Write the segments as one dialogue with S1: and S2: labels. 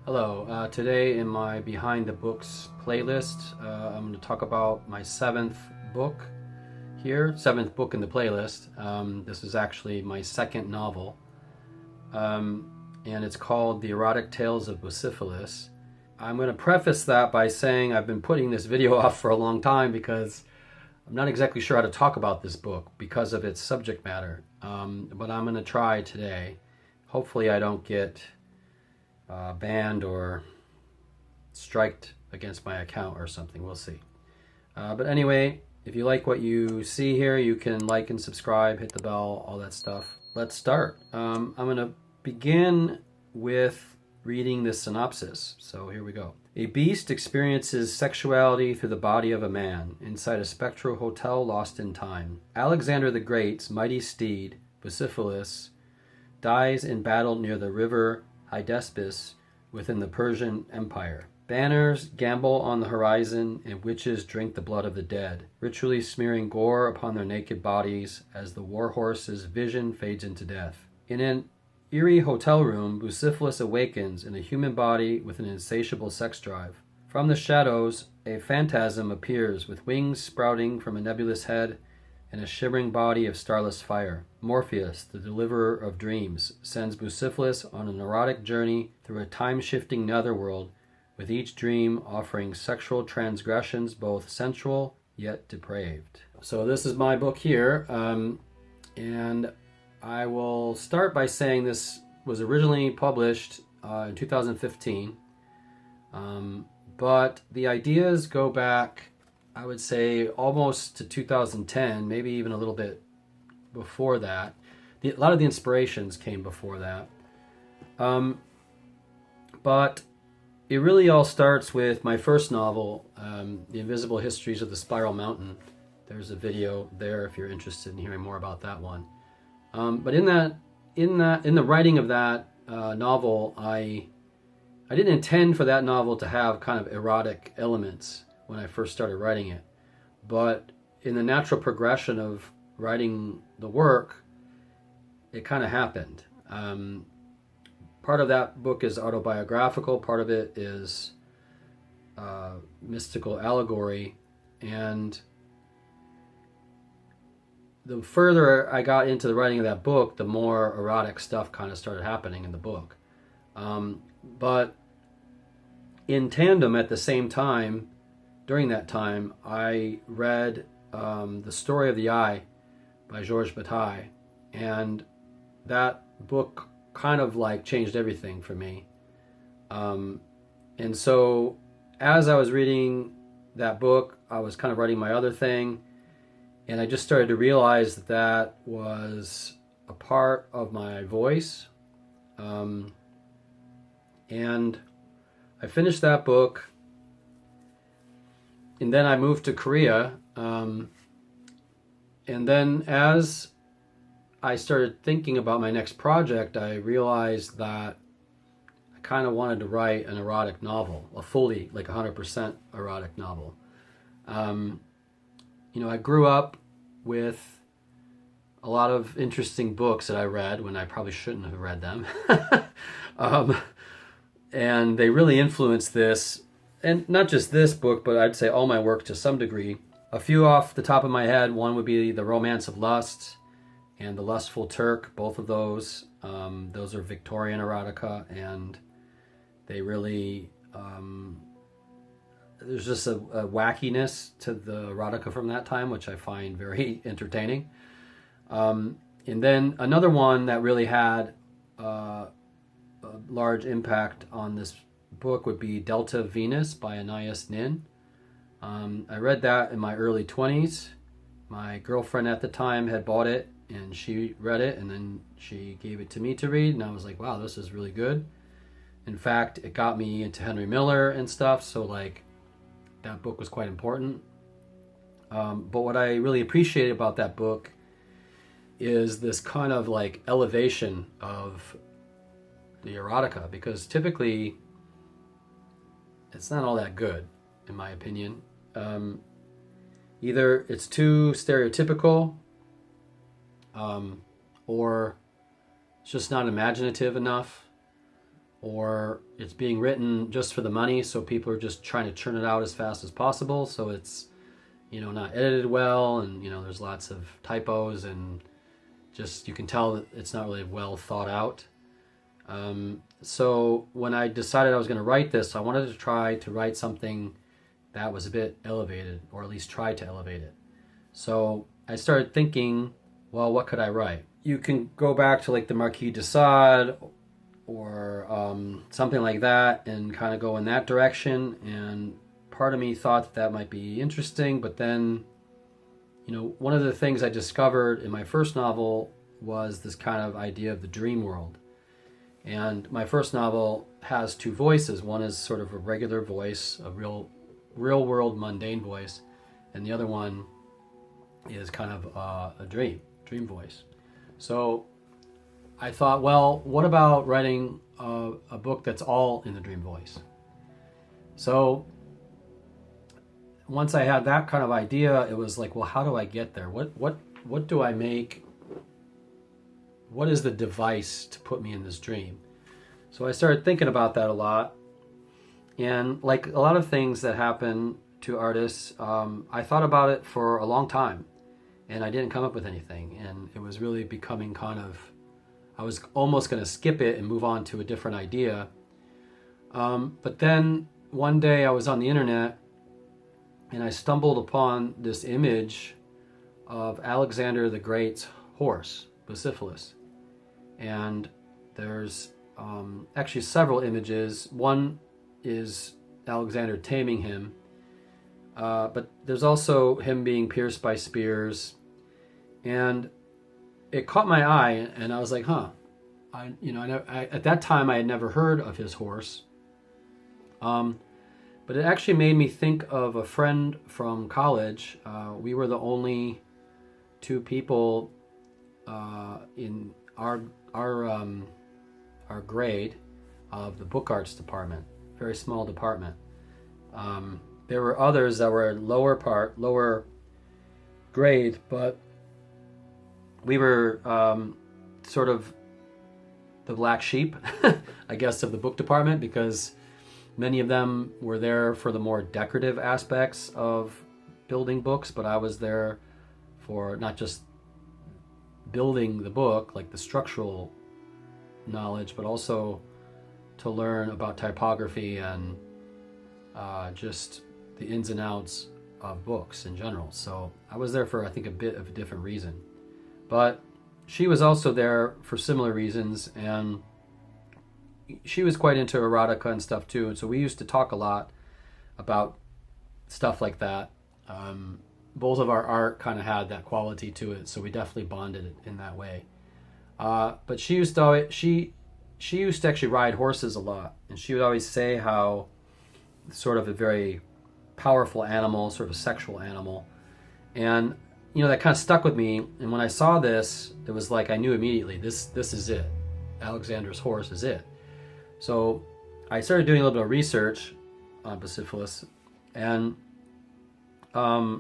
S1: Hello, today in my Behind the Books playlist, I'm going to talk about my seventh book here, seventh book in the playlist. This is actually my second novel, and it's called The Erotic Tales of Bucephalus. I'm going to preface that by saying I've been putting this video off for a long time because I'm not exactly sure how to talk about this book because of its subject matter, but I'm going to try today. Hopefully I don't get banned or striked against my account or something. We'll see. But anyway, if you like what you see here, you can like and subscribe, hit the bell, all that stuff. Let's start. I'm going to begin with reading the synopsis. So here we go. A beast experiences sexuality through the body of a man inside a spectral hotel lost in time. Alexander the Great's mighty steed, Bucephalus, dies in battle near the river Hydaspes within the Persian Empire. Banners gambol on the horizon, and witches drink the blood of the dead, ritually smearing gore upon their naked bodies as the warhorse's vision fades into death. In an eerie hotel room, Bucephalus awakens in a human body with an insatiable sex drive. From the shadows, a phantasm appears with wings sprouting from a nebulous head and a shimmering body of starless fire. Morpheus, the deliverer of dreams, sends Bucephalus on an erotic journey through a time-shifting netherworld, with each dream offering sexual transgressions both sensual yet depraved. So this is my book here, and I will start by saying this was originally published in 2015, but the ideas go back, I would say, almost to 2010, maybe even a little bit before that. A lot of the inspirations came before that. But it really all starts with my first novel, The Invisible Histories of the Spiral Mountain. There's a video there if you're interested in hearing more about that one. But in the writing of that novel, I didn't intend for that novel to have kind of erotic elements when I first started writing it. But in the natural progression of writing the work, it kind of happened. Part of that book is autobiographical, part of it is mystical allegory, and the further I got into the writing of that book, the more erotic stuff kind of started happening in the book. But in tandem at the same time, during that time, I read The Story of the Eye by Georges Bataille, and that book kind of like changed everything for me. And so as I was reading that book, I was kind of writing my other thing, and I just started to realize that that was a part of my voice. And I finished that book, and then I moved to Korea. And then as I started thinking about my next project, I realized that I kind of wanted to write an erotic novel, a fully, like 100% erotic novel. I grew up with a lot of interesting books that I read when I probably shouldn't have read them. And they really influenced this, and not just this book, but I'd say all my work to some degree. A few off the top of my head, one would be The Romance of Lust and The Lustful Turk. Both of those are Victorian erotica, and they really, there's just a wackiness to the erotica from that time, which I find very entertaining. And then another one that really had a large impact on this book would be Delta Venus by Anais Nin. I read that in my early 20s. My girlfriend at the time had bought it, and she read it, and then she gave it to me to read, and I was like, wow, this is really good. In fact, it got me into Henry Miller and stuff, so like that book was quite important. But what I really appreciated about that book is this kind of like elevation of the erotica, because typically it's not all that good, in my opinion. Either it's too stereotypical, or it's just not imaginative enough, or it's being written just for the money, so people are just trying to churn it out as fast as possible, so it's, not edited well, and there's lots of typos, and just you can tell that it's not really well thought out. So when I decided I was going to write this, I wanted to try to write something that was a bit elevated, or at least try to elevate it. So I started thinking, well, what could I write? You can go back to like the Marquis de Sade or something like that and kind of go in that direction. And part of me thought that might be interesting, but then, one of the things I discovered in my first novel was this kind of idea of the dream world. And my first novel has two voices. One is sort of a regular voice, a real world mundane voice, and the other one is kind of a dream voice. So I thought, well, what about writing a book that's all in the dream voice? So once I had that kind of idea, it was like, well, how do I get there? What do I make? What is the device to put me in this dream? So I started thinking about that a lot. And like a lot of things that happen to artists, I thought about it for a long time, and I didn't come up with anything. And it was really becoming I was almost going to skip it and move on to a different idea. But then one day I was on the internet, and I stumbled upon this image of Alexander the Great's horse, Bucephalus. And there's actually several images. One is Alexander taming him, but there's also him being pierced by spears, and it caught my eye, and I was like, at that time I had never heard of his horse, but it actually made me think of a friend from college. We were the only two people in our grade of the book arts department. Very small department. There were others that were lower grade, but we were sort of the black sheep, I guess, of the book department, because many of them were there for the more decorative aspects of building books, but I was there for not just building the book, like the structural knowledge, but also to learn about typography and just the ins and outs of books in general. So I was there for, I think, a bit of a different reason. But she was also there for similar reasons, and she was quite into erotica and stuff too. And so we used to talk a lot about stuff like that. Both of our art kind of had that quality to it, so we definitely bonded it in that way. But she used to actually ride horses a lot, and she would always say how sort of a very powerful animal, sort of a sexual animal, and that kind of stuck with me. And when I saw this, it was like I knew immediately, this is it. Alexander's horse is it. So I started doing a little bit of research on Bucephalus, and I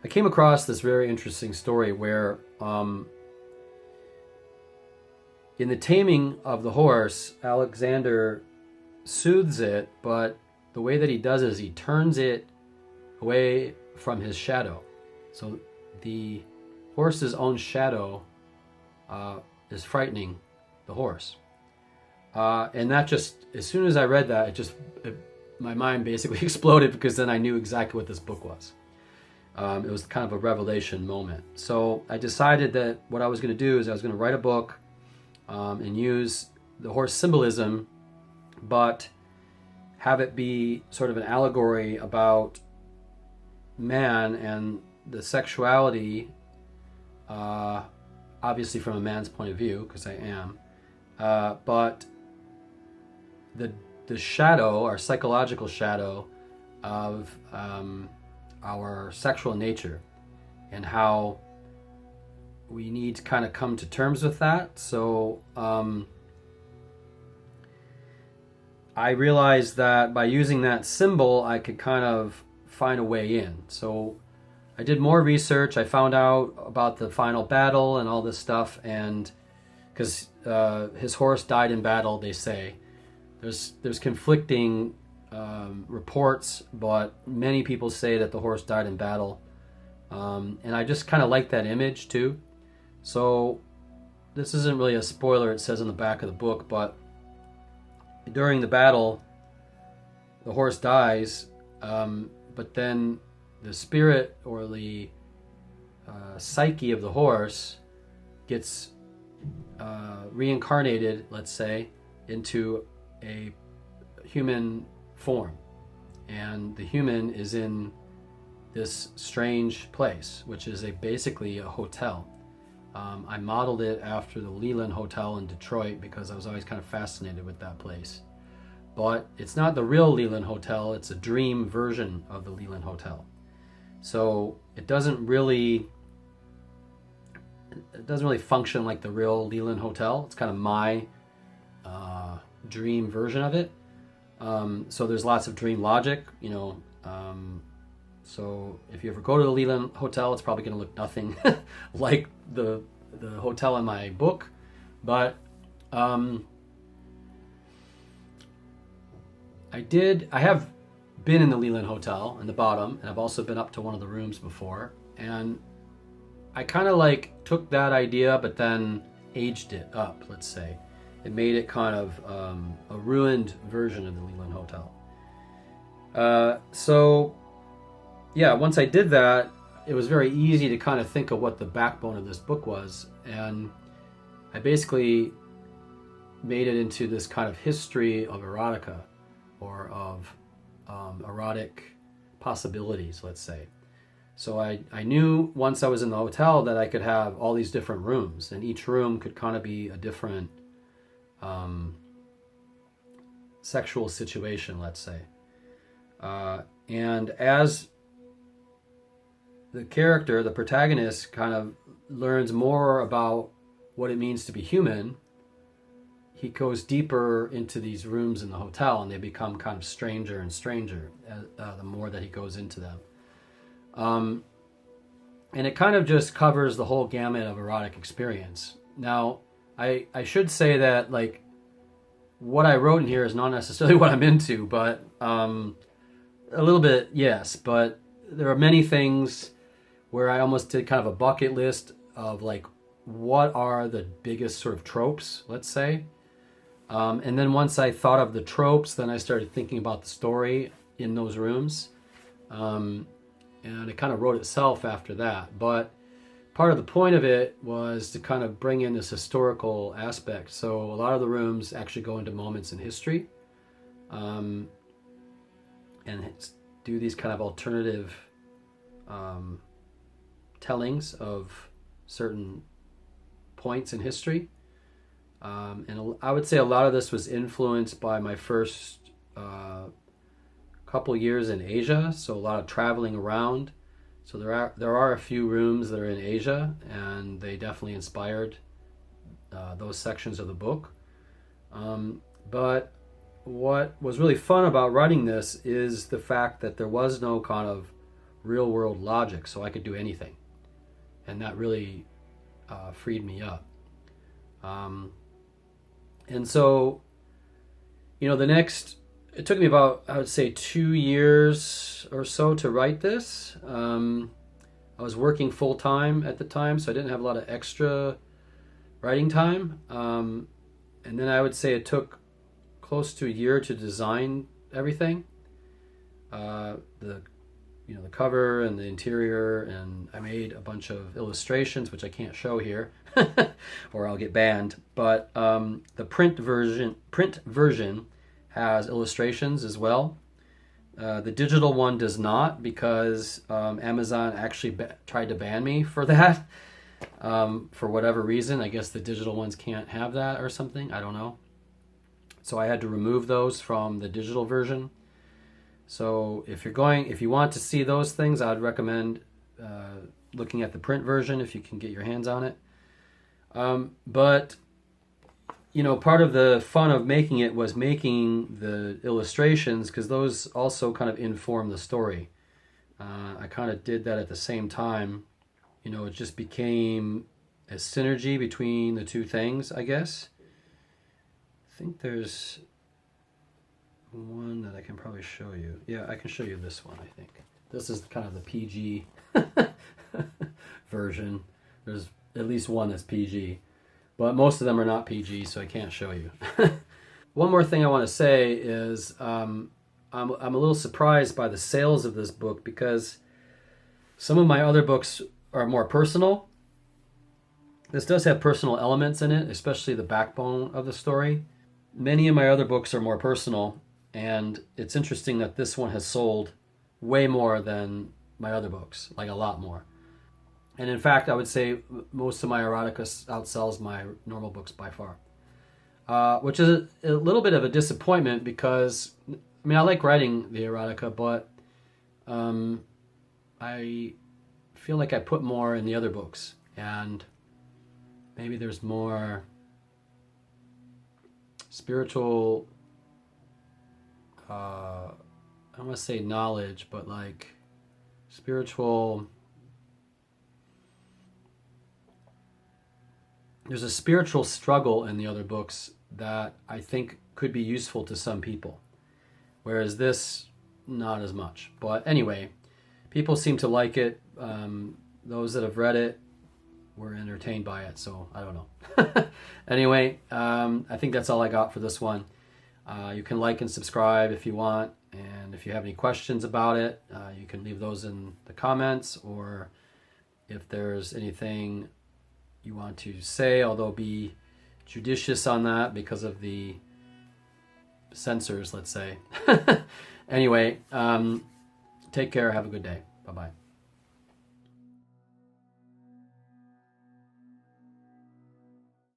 S1: came across this very interesting story where in the taming of the horse, Alexander soothes it, but the way that he does it is he turns it away from his shadow. So the horse's own shadow is frightening the horse. And that just, as soon as I read that, my mind basically exploded, because then I knew exactly what this book was. It was kind of a revelation moment. So I decided that what I was going to do is I was going to write a book and use the horse symbolism, but have it be sort of an allegory about man and the sexuality, obviously from a man's point of view, because I am, but the shadow, our psychological shadow of our sexual nature, and how we need to kind of come to terms with that. So I realized that by using that symbol, I could kind of find a way in. So I did more research. I found out about the final battle and all this stuff, and because his horse died in battle, they say. There's conflicting reports, but many people say that the horse died in battle. And I just kind of like that image too. So this isn't really a spoiler, it says in the back of the book, but during the battle, the horse dies, but then the spirit or the psyche of the horse gets reincarnated, let's say, into a human form. And the human is in this strange place, which is basically a hotel. I modeled it after the Leland Hotel in Detroit because I was always kind of fascinated with that place. But it's not the real Leland Hotel, it's a dream version of the Leland Hotel. So it doesn't really function like the real Leland Hotel. It's kind of my dream version of it. So there's lots of dream logic, so if you ever go to the Leland Hotel, it's probably going to look nothing like the hotel in my book. But I have been in the Leland Hotel in the bottom, and I've also been up to one of the rooms before. And I kind of took that idea, but then aged it up, let's say. It made it kind of a ruined version of the Leland Hotel. So yeah, once I did that, it was very easy to kind of think of what the backbone of this book was. And I basically made it into this kind of history of erotica, or of erotic possibilities, let's say. So I knew once I was in the hotel that I could have all these different rooms, and each room could kind of be a different sexual situation, let's say. And as the character, the protagonist, kind of learns more about what it means to be human, he goes deeper into these rooms in the hotel, and they become kind of stranger and stranger the more that he goes into them. And it kind of just covers the whole gamut of erotic experience. Now, I should say that what I wrote in here is not necessarily what I'm into, but a little bit, yes. But there are many things where I almost did kind of a bucket list of what are the biggest sort of tropes, let's say. And then once I thought of the tropes, then I started thinking about the story in those rooms. And it kind of wrote itself after that. But part of the point of it was to kind of bring in this historical aspect. So a lot of the rooms actually go into moments in history, and do these kind of alternative tellings of certain points in history. And I would say a lot of this was influenced by my first couple years in Asia, so a lot of traveling around. So there are a few rooms that are in Asia, and they definitely inspired those sections of the book. But what was really fun about writing this is the fact that there was no kind of real world logic, so I could do anything, and that really freed me up. And so, it took me about, I would say, 2 years or so to write this. I was working full time at the time, so I didn't have a lot of extra writing time. And then I would say it took close to a year to design everything. The cover and the interior, and I made a bunch of illustrations, which I can't show here, or I'll get banned. But the print version has illustrations as well. The digital one does not, because Amazon actually tried to ban me for that, for whatever reason. I guess the digital ones can't have that or something. I don't know. So I had to remove those from the digital version. So if you want to see those things, I'd recommend looking at the print version if you can get your hands on it. But part of the fun of making it was making the illustrations, because those also kind of inform the story. I kind of did that at the same time. It just became a synergy between the two things, I guess. think there's one that I can probably show you. Yeah, I can show you this one, I think. This is kind of the PG version. There's at least one that's PG, but most of them are not PG, so I can't show you. One more thing I want to say is I'm a little surprised by the sales of this book, because some of my other books are more personal. This does have personal elements in it, especially the backbone of the story. Many of my other books are more personal, and it's interesting that this one has sold way more than my other books, like a lot more. And in fact, I would say most of my erotica outsells my normal books by far. Which is a little bit of a disappointment, because, I mean, I like writing the erotica, but I feel like I put more in the other books, and maybe there's more spiritual, I don't want to say knowledge, but like spiritual, there's a spiritual struggle in the other books that I think could be useful to some people, whereas this, not as much. But anyway, people seem to like it. Those that have read it were entertained by it, so I don't know. Anyway, I think that's all I got for this one. You can like and subscribe if you want, and if you have any questions about it, you can leave those in the comments, or if there's anything you want to say, although be judicious on that because of the censors, let's say. Anyway, take care. Have a good day. Bye-bye.